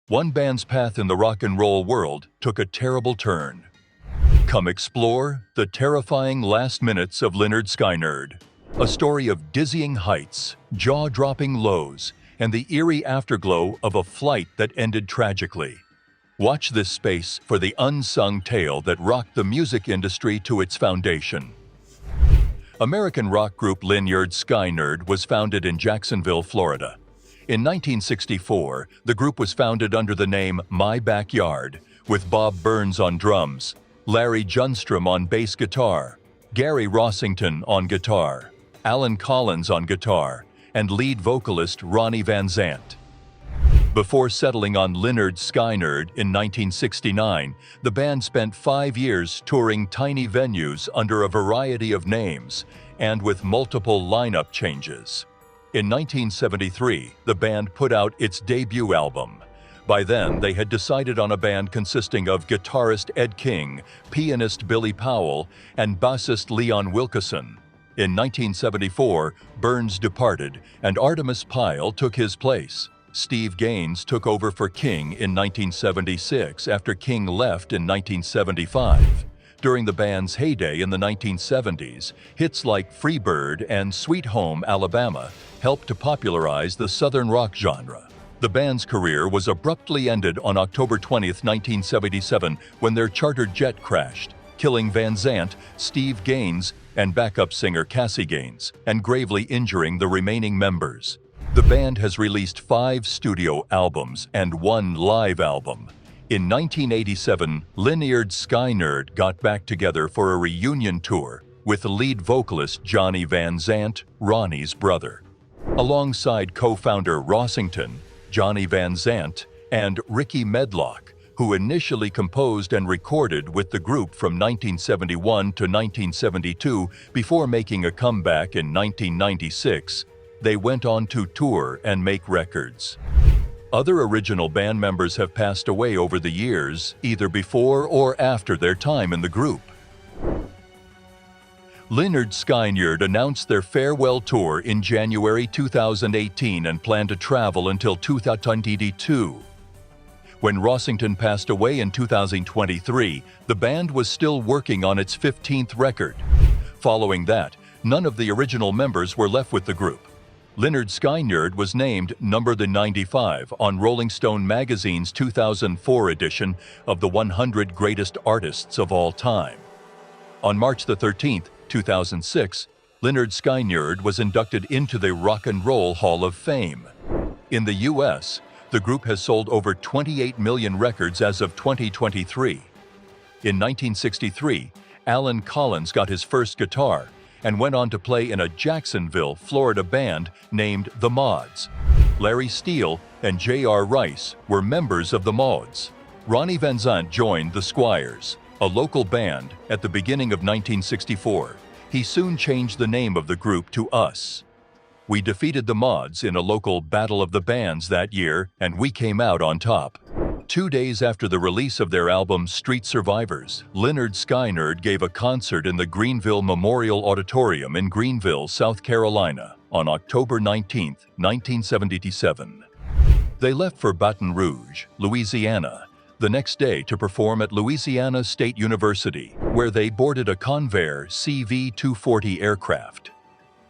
One band's path in the rock and roll world took a terrible turn. Come explore the terrifying last minutes of Lynyrd Skynyrd. A story of dizzying heights, jaw-dropping lows, and the eerie afterglow of a flight that ended tragically. Watch this space for the unsung tale that rocked the music industry to its foundation. American rock group Lynyrd Skynyrd was founded in Jacksonville, Florida. In 1964, the group was founded under the name My Backyard, with Bob Burns on drums, Larry Junstrom on bass guitar, Gary Rossington on guitar, Alan Collins on guitar, and lead vocalist Ronnie Van Zant. Before settling on Lynyrd Skynyrd in 1969, the band spent 5 years touring tiny venues under a variety of names and with multiple lineup changes. In 1973, the band put out its debut album. By then, they had decided on a band consisting of guitarist Ed King, pianist Billy Powell, and bassist Leon Wilkeson. In 1974, Burns departed, and Artemis Pyle took his place. Steve Gaines took over for King in 1976 after King left in 1975. During the band's heyday in the 1970s, hits like Freebird and Sweet Home Alabama helped to popularize the Southern rock genre. The band's career was abruptly ended on October 20, 1977, when their chartered jet crashed, killing Van Zant, Steve Gaines, and backup singer Cassie Gaines, and gravely injuring the remaining members. The band has released 5 studio albums and 1 live album. In 1987, Lynyrd Skynyrd got back together for a reunion tour with lead vocalist Johnny Van Zant, Ronnie's brother. Alongside co-founder Rossington, Johnny Van Zant, and Ricky Medlock, who initially composed and recorded with the group from 1971 to 1972 before making a comeback in 1996, they went on to tour and make records. Other original band members have passed away over the years, either before or after their time in the group. Lynyrd Skynyrd announced their farewell tour in January 2018 and planned to travel until 2022. When Rossington passed away in 2023, the band was still working on its 15th record. Following that, none of the original members were left with the group. Lynyrd Skynyrd was named number 95 on Rolling Stone magazine's 2004 edition of the 100 Greatest Artists of All Time. On March 13, 2006, Lynyrd Skynyrd was inducted into the Rock and Roll Hall of Fame. In the U.S., the group has sold over 28 million records as of 2023. In 1963, Alan Collins got his first guitar and went on to play in a Jacksonville, Florida band named The Mods. Larry Steele and J.R. Rice were members of The Mods. Ronnie Van Zant joined the Squires, a local band, at the beginning of 1964. He soon changed the name of the group to Us. We defeated The Mods in a local Battle of the Bands that year, and we came out on top. 2 days after the release of their album Street Survivors, Lynyrd Skynyrd gave a concert in the Greenville Memorial Auditorium in Greenville, South Carolina, on October 19, 1977. They left for Baton Rouge, Louisiana, the next day to perform at Louisiana State University, where they boarded a Convair CV-240 aircraft.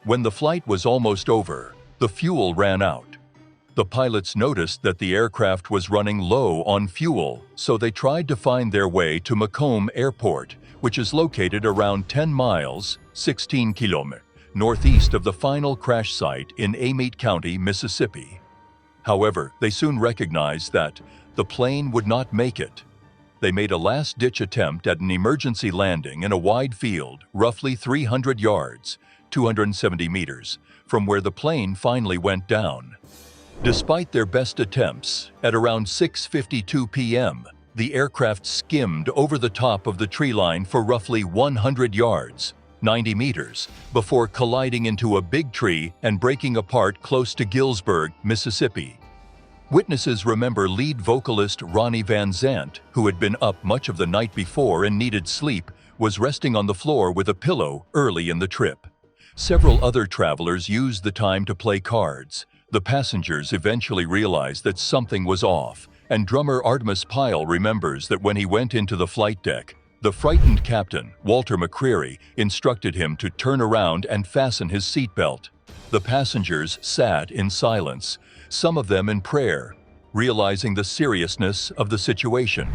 When the flight was almost over, the fuel ran out. The pilots noticed that the aircraft was running low on fuel, so they tried to find their way to Macomb Airport, which is located around 10 miles, 16 kilometers, northeast of the final crash site in Amite County, Mississippi. However, they soon recognized that the plane would not make it. They made a last-ditch attempt at an emergency landing in a wide field, roughly 300 yards, 270 meters, from where the plane finally went down. Despite their best attempts, at around 6:52 p.m., the aircraft skimmed over the top of the tree line for roughly 100 yards, 90 meters, before colliding into a big tree and breaking apart close to Gillsburg, Mississippi. Witnesses remember lead vocalist Ronnie Van Zant, who had been up much of the night before and needed sleep, was resting on the floor with a pillow early in the trip. Several other travelers used the time to play cards. The passengers eventually realized that something was off and drummer Artemis Pyle remembers that when he went into the flight deck, the frightened captain, Walter McCreary, instructed him to turn around and fasten his seatbelt. The passengers sat in silence, some of them in prayer, realizing the seriousness of the situation.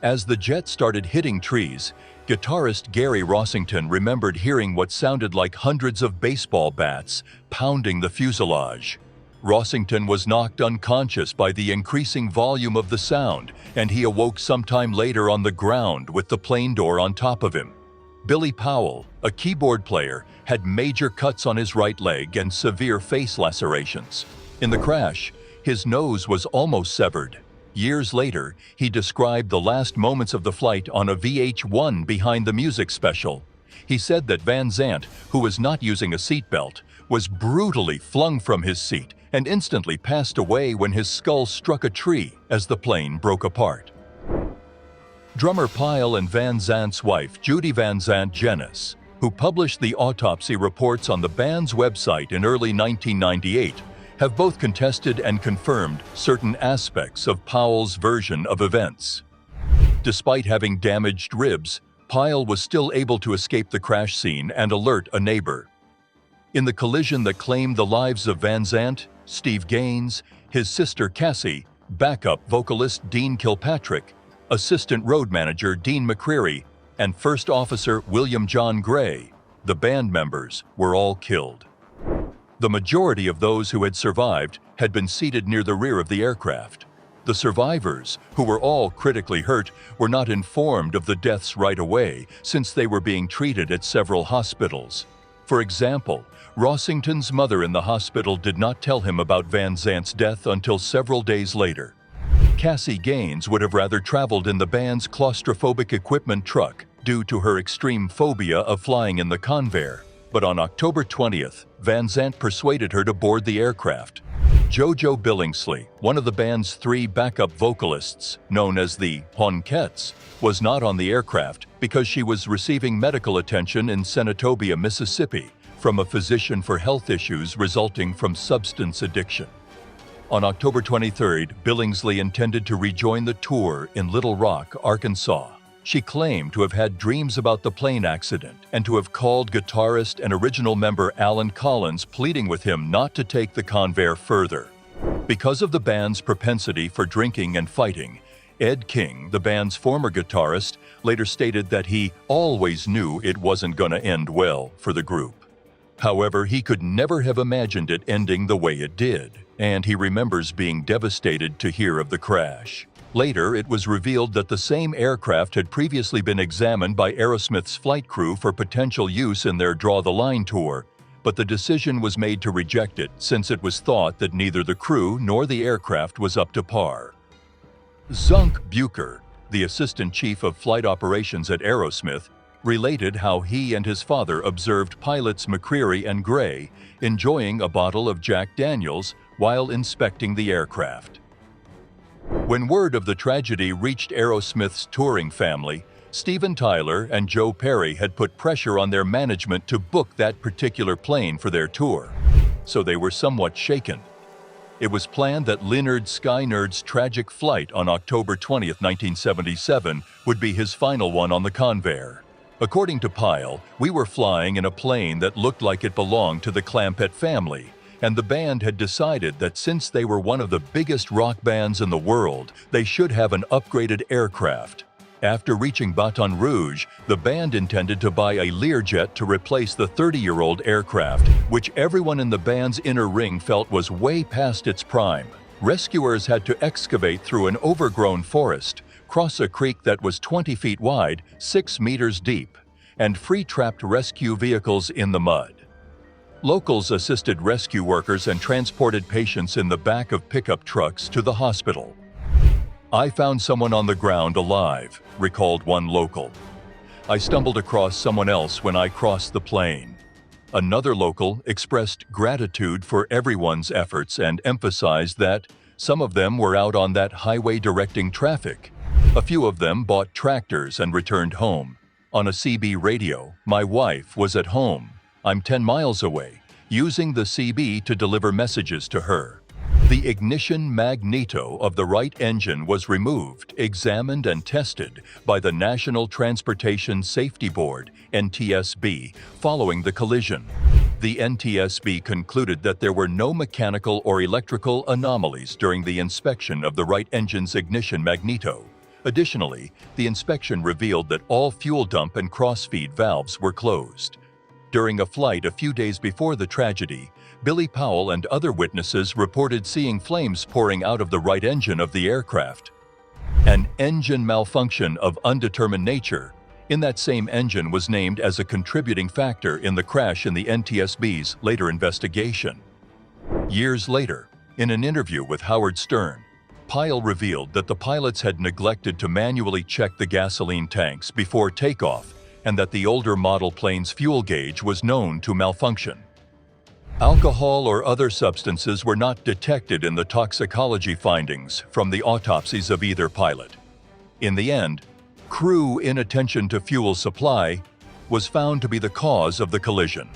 As the jet started hitting trees, guitarist Gary Rossington remembered hearing what sounded like hundreds of baseball bats pounding the fuselage. Rossington was knocked unconscious by the increasing volume of the sound, and he awoke sometime later on the ground with the plane door on top of him. Billy Powell, a keyboard player, had major cuts on his right leg and severe face lacerations. In the crash, his nose was almost severed. Years later, he described the last moments of the flight on a VH1 Behind the Music special. He said that Van Zandt, who was not using a seatbelt, was brutally flung from his seat and instantly passed away when his skull struck a tree as the plane broke apart. Drummer Pyle and Van Zandt's wife, Judy Van Zandt Jenis, who published the autopsy reports on the band's website in early 1998, have both contested and confirmed certain aspects of Powell's version of events. Despite having damaged ribs, Pyle was still able to escape the crash scene and alert a neighbor. In the collision that claimed the lives of Van Zandt, Steve Gaines, his sister Cassie, backup vocalist Dean Kilpatrick, assistant road manager Dean McCreary, and First Officer William John Gray, the band members were all killed. The majority of those who had survived had been seated near the rear of the aircraft. The survivors, who were all critically hurt, were not informed of the deaths right away since they were being treated at several hospitals. For example, Rossington's mother in the hospital did not tell him about Van Zandt's death until several days later. Cassie Gaines would have rather traveled in the band's claustrophobic equipment truck due to her extreme phobia of flying in the Convair. But on October 20th, Van Zandt persuaded her to board the aircraft. JoJo Billingsley, one of the band's 3 backup vocalists, known as the Honkettes, was not on the aircraft because she was receiving medical attention in Senatobia, Mississippi, from a physician for health issues resulting from substance addiction. On October 23rd, Billingsley intended to rejoin the tour in Little Rock, Arkansas. She claimed to have had dreams about the plane accident and to have called guitarist and original member Alan Collins pleading with him not to take the Convair further. Because of the band's propensity for drinking and fighting, Ed King, the band's former guitarist, later stated that he always knew it wasn't going to end well for the group. However, he could never have imagined it ending the way it did, and he remembers being devastated to hear of the crash. Later, it was revealed that the same aircraft had previously been examined by Aerosmith's flight crew for potential use in their Draw the Line tour, but the decision was made to reject it since it was thought that neither the crew nor the aircraft was up to par. Zunk Bucher, the assistant chief of flight operations at Aerosmith, related how he and his father observed pilots McCreary and Gray enjoying a bottle of Jack Daniels while inspecting the aircraft. When word of the tragedy reached Aerosmith's touring family, Steven Tyler and Joe Perry had put pressure on their management to book that particular plane for their tour, so they were somewhat shaken. It was planned that Lynyrd Skynyrd's tragic flight on October 20, 1977, would be his final one on the Convair. According to Pyle, we were flying in a plane that looked like it belonged to the Clampett family, and the band had decided that since they were one of the biggest rock bands in the world, they should have an upgraded aircraft. After reaching Baton Rouge, the band intended to buy a Learjet to replace the 30-year-old aircraft, which everyone in the band's inner ring felt was way past its prime. Rescuers had to excavate through an overgrown forest, cross a creek that was 20 feet wide, 6 meters deep, and free-trapped rescue vehicles in the mud. Locals assisted rescue workers and transported patients in the back of pickup trucks to the hospital. "I found someone on the ground alive," recalled one local. "I stumbled across someone else when I crossed the plane." Another local expressed gratitude for everyone's efforts and emphasized that some of them were out on that highway directing traffic. A few of them bought tractors and returned home. On a CB radio, "My wife was at home. I'm 10 miles away, using the CB to deliver messages to her." The ignition magneto of the right engine was removed, examined, and tested by the National Transportation Safety Board, NTSB, following the collision. The NTSB concluded that there were no mechanical or electrical anomalies during the inspection of the right engine's ignition magneto. Additionally, the inspection revealed that all fuel dump and crossfeed valves were closed. During a flight a few days before the tragedy, Billy Powell and other witnesses reported seeing flames pouring out of the right engine of the aircraft. An engine malfunction of undetermined nature in that same engine was named as a contributing factor in the crash in the NTSB's later investigation. Years later, in an interview with Howard Stern, Powell revealed that the pilots had neglected to manually check the gasoline tanks before takeoff and that the older model plane's fuel gauge was known to malfunction. Alcohol or other substances were not detected in the toxicology findings from the autopsies of either pilot. In the end, crew inattention to fuel supply was found to be the cause of the collision.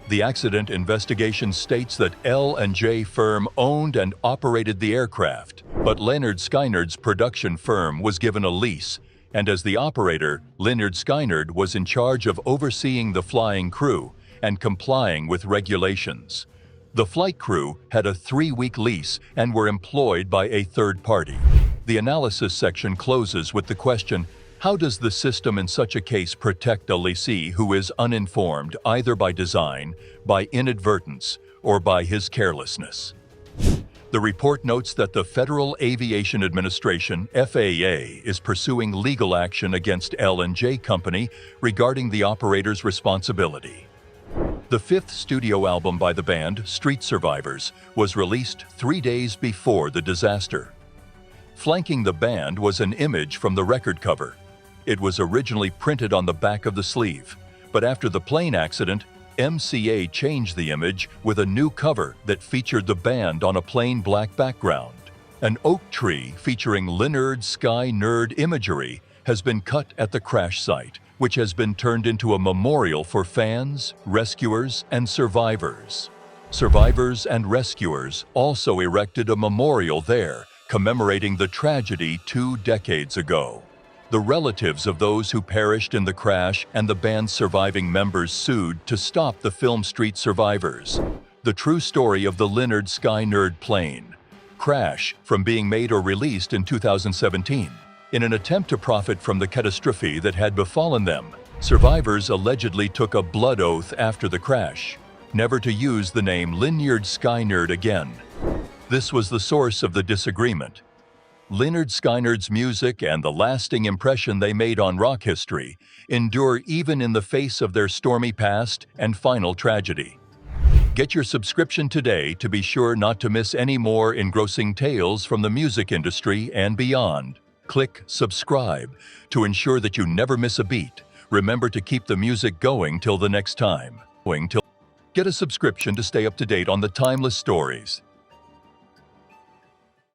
The accident investigation states that L&J firm owned and operated the aircraft, but Lynyrd Skynyrd's production firm was given a lease, and as the operator, Lynyrd Skynyrd was in charge of overseeing the flying crew and complying with regulations. The flight crew had a 3-week lease and were employed by a third party. The analysis section closes with the question, how does the system in such a case protect a lessee who is uninformed either by design, by inadvertence, or by his carelessness? The report notes that the Federal Aviation Administration, FAA, is pursuing legal action against L&J Company regarding the operator's responsibility. The fifth studio album by the band, Street Survivors, was released 3 days before the disaster. Flanking the band was an image from the record cover. It was originally printed on the back of the sleeve, but after the plane accident, MCA changed the image with a new cover that featured the band on a plain black background. An oak tree featuring Lynyrd Skynyrd imagery has been cut at the crash site, which has been turned into a memorial for fans, rescuers, and survivors. Survivors and rescuers also erected a memorial there, commemorating the tragedy 2 decades ago. The relatives of those who perished in the crash and the band's surviving members sued to stop the film Street Survivors, the true story of the Lynyrd Skynyrd plane crash, from being made or released in 2017. In an attempt to profit from the catastrophe that had befallen them, survivors allegedly took a blood oath after the crash, never to use the name Lynyrd Skynyrd again. This was the source of the disagreement. Lynyrd Skynyrd's music and the lasting impression they made on rock history endure even in the face of their stormy past and final tragedy. Get your subscription today to be sure not to miss any more engrossing tales from the music industry and beyond. Click subscribe to ensure that you never miss a beat. Remember to keep the music going till the next time. Get a subscription to stay up to date on the timeless stories,